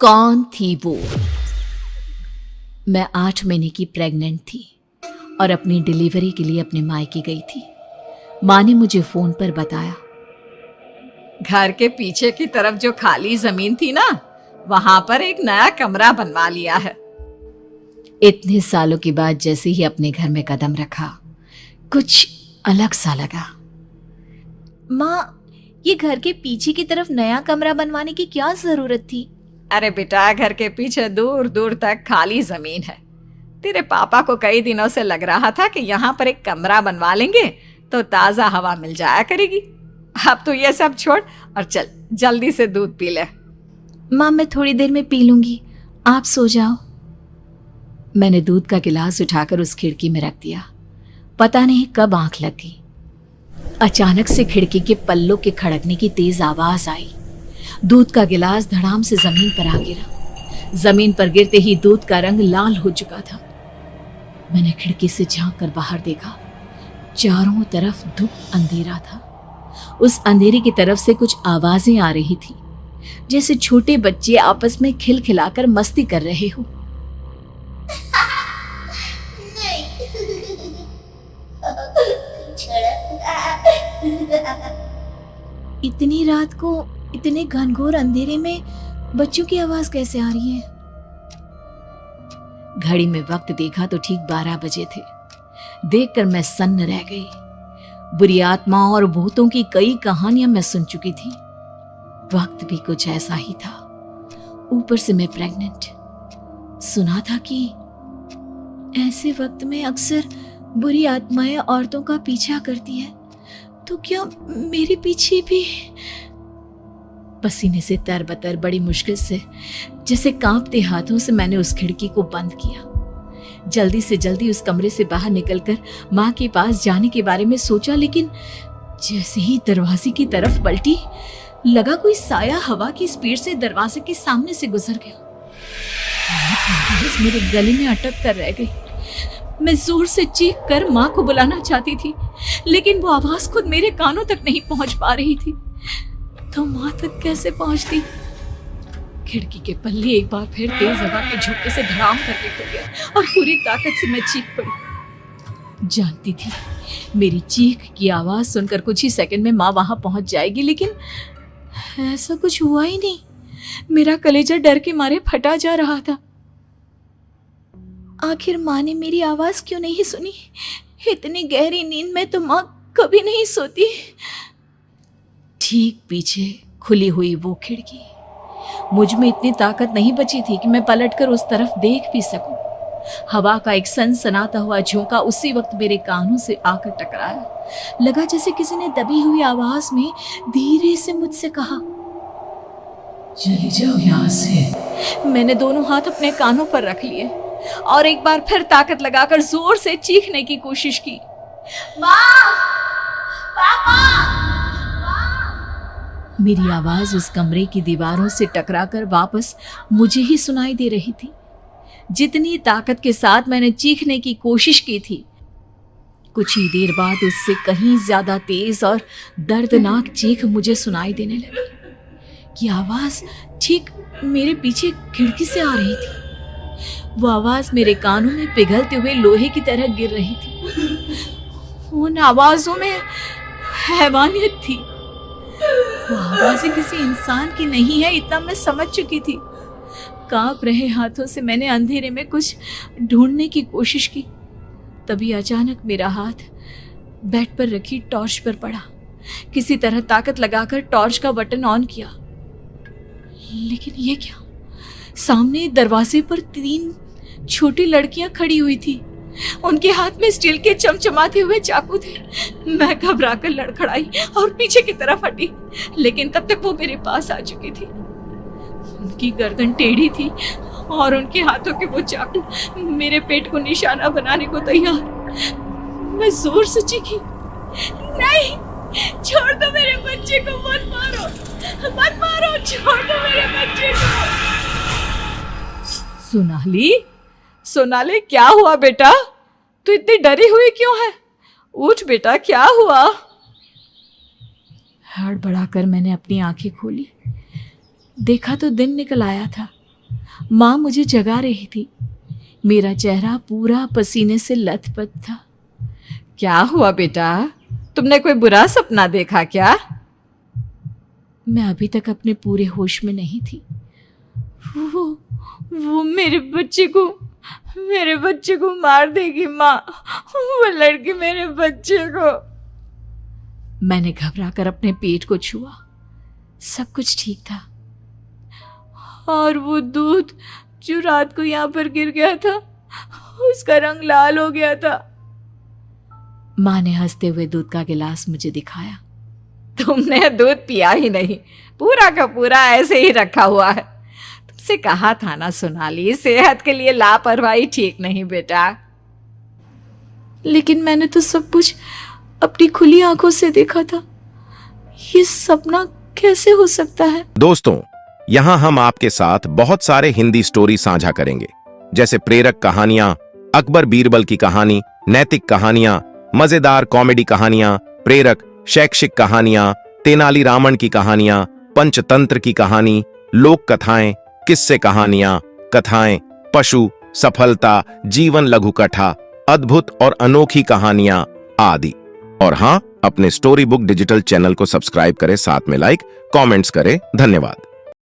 कौन थी वो? मैं 8 महीने की प्रेग्नेंट थी और अपनी डिलीवरी के लिए अपने मायके गई थी। माँ ने मुझे फोन पर बताया, घर के पीछे की तरफ जो खाली जमीन थी ना, वहां पर एक नया कमरा बनवा लिया है। इतने सालों के बाद जैसे ही अपने घर में कदम रखा, कुछ अलग सा लगा। माँ, ये घर के पीछे की तरफ नया कमरा बनवाने की क्या जरूरत थी? अरे बेटा, घर के पीछे दूर दूर तक खाली जमीन है। तेरे पापा को कई दिनों से लग रहा था कि यहाँ पर एक कमरा बनवा लेंगे तो ताजा हवा मिल जाया करेगी। अब तो ये सब छोड़ और चल जल्दी से दूध पी ले। माँ, मैं थोड़ी देर में पी लूंगी, आप सो जाओ। मैंने दूध का गिलास उठाकर उस खिड़की में रख दिया। पता नहीं कब आंख लगी। अचानक से खिड़की के पल्लों के खड़कने की तेज आवाज आई। दूध का गिलास धड़ाम से जमीन पर आ गिरा। जमीन पर गिरते ही दूध का रंग लाल हो चुका था। मैंने खिड़की से झांक कर बाहर देखा। चारों तरफ धुप अंधेरा था। उस अंधेरे की तरफ से कुछ आवाजें आ रही थी, जैसे छोटे बच्चे आपस में खिलखिलाकर मस्ती कर रहे हो। इतनी रात को इतने घनघोर अंधेरे में बच्चों की आवाज कैसे आ रही है? घड़ी में वक्त देखा तो ठीक 12 बजे थे। देखकर मैं सन्न रह गई। बुरी आत्माओं और भूतों की कई कहानियां मैं सुन चुकी थी। वक्त भी कुछ ऐसा ही था। ऊपर से मैं प्रेग्नेंट। सुना था कि ऐसे वक्त में अक्सर बुरी आत्माएं औरतों का पीछा करती है, तो क्या मेरे पीछे भी? पसीने से तरबतर बड़ी मुश्किल से, जैसे कांपते हाथों से मैंने उस खिड़की को बंद किया। जल्दी से जल्दी उस कमरे से बाहर निकलकर माँ के पास जाने के बारे में सोचा, लेकिन जैसे ही दरवाजे की तरफ पलटी, लगा कोई साया हवा की स्पीड से दरवाजे के सामने से गुजर गया। मेरे गले में अटक कर रह गई। मैं जोर से चीख कर माँ को बुलाना चाहती थी, लेकिन वो आवाज खुद मेरे कानों तक नहीं पहुंच पा रही थी। तो माँ तक कैसे पहुंचती? खिड़की के पल्ले एक बार फिर तेज हवा के झोंके से धड़ाम करके खुल गया और पूरी ताकत से मैं चीख पड़ी। जानती थी मेरी चीख की आवाज सुनकर कुछ ही सेकंड में माँ वहां पहुंच जाएगी, लेकिन ऐसा कुछ हुआ ही नहीं। मेरा कलेजा डर के मारे फटा जा रहा था। आखिर माँ ने मेरी आवाज क्यों नहीं सुनी? इतनी गहरी नींद में तो माँ कभी नहीं सोती। ठीक पीछे खुली हुई वो खिड़की। मुझ में इतनी ताकत नहीं बची थी कि मैं पलटकर उस तरफ देख भी सकूं। हवा का एक सनसनाता हुआ झोंका उसी वक्त मेरे कानों से आकर टकराया। लगा जैसे किसी ने दबी हुई आवाज में धीरे से मुझसे कहा, चली जाओ यहाँ से। मैंने दोनों हाथ अपने कानों पर रख लिए और एक बार फिर ताकत लगाकर जोर से चीखने की कोशिश की। माँ! पापा! मेरी आवाज उस कमरे की दीवारों से टकराकर वापस मुझे ही सुनाई दे रही थी। जितनी ताकत के साथ मैंने चीखने की कोशिश की थी, कुछ ही देर बाद उससे कहीं ज्यादा तेज और दर्दनाक चीख मुझे सुनाई देने लगी। ये आवाज ठीक मेरे पीछे खिड़की से आ रही थी। वो आवाज मेरे कानों में पिघलते हुए लोहे की तरह गिर रही थी। उन आवाजों में हैवानियत थी। वो आवाजें किसी इंसान की नहीं है, इतना मैं समझ चुकी थी। कांप रहे हाथों से मैंने अंधेरे में कुछ ढूंढने की कोशिश की। तभी अचानक मेरा हाथ बेड पर रखी टॉर्च पर पड़ा। किसी तरह ताकत लगाकर टॉर्च का बटन ऑन किया, लेकिन ये क्या? सामने दरवाजे पर 3 छोटी लड़कियां खड़ी हुई थी। उनके हाथ में स्टील के चमचमाते हुए चाकू थे। मैं घबराकर लड़खड़ाई और पीछे की तरफ हटी, लेकिन तब तक वो मेरे पास आ चुकी थी। उनकी गर्दन टेढ़ी थी और उनके हाथों के वो चाकू मेरे पेट को निशाना बनाने को तैयार। मैं जोर से चीखी, नहीं, छोड़ दो मेरे बच्चे को, मत मारो, मत मारो, छोड़ दो मेरे बच्चे को। सोनाली, क्या हुआ बेटा? तू इतनी डरी हुई क्यों है? उठ बेटा, क्या हुआ? हड़बड़ाकर मैंने अपनी आंखें खोली। देखा तो दिन निकल आया था। माँ मुझे जगा रही थी। मेरा चेहरा पूरा पसीने से लथपथ था। क्या हुआ बेटा, तुमने कोई बुरा सपना देखा क्या? मैं अभी तक अपने पूरे होश में नहीं थी। वो मेरे बच्चे को मार देगी माँ। वो लड़की मेरे बच्चे को। मैंने घबराकर अपने पेट को छुआ। सब कुछ ठीक था। और वो दूध जो रात को यहाँ पर गिर गया था, उसका रंग लाल हो गया था। माँ ने हंसते हुए दूध का गिलास मुझे दिखाया। तुमने दूध पिया ही नहीं, पूरा का पूरा ऐसे ही रखा हुआ है। तुमसे कहा था ना सोनाली, सेहत के लिए लापरवाही ठीक नहीं बेटा। लेकिन मैंने तो सब कुछ अपनी खुली आंखों से देखा था। ये सपना कैसे हो सकता है? दोस्तों, यहाँ हम आपके साथ बहुत सारे हिंदी स्टोरी साझा करेंगे, जैसे प्रेरक कहानियां, अकबर बीरबल की कहानी, नैतिक कहानियां, मजेदार कॉमेडी कहानियां, प्रेरक शैक्षिक कहानियां, तेनाली रामन की कहानियां, पंचतंत्र की कहानी, लोक कथाएं, किस्से कहानियां, कथाएं, पशु, सफलता, जीवन लघु कथा, अद्भुत और अनोखी कहानियां आदि। और हाँ, अपने स्टोरी बुक डिजिटल चैनल को सब्सक्राइब करें, साथ में लाइक, कमेंट्स करें। धन्यवाद।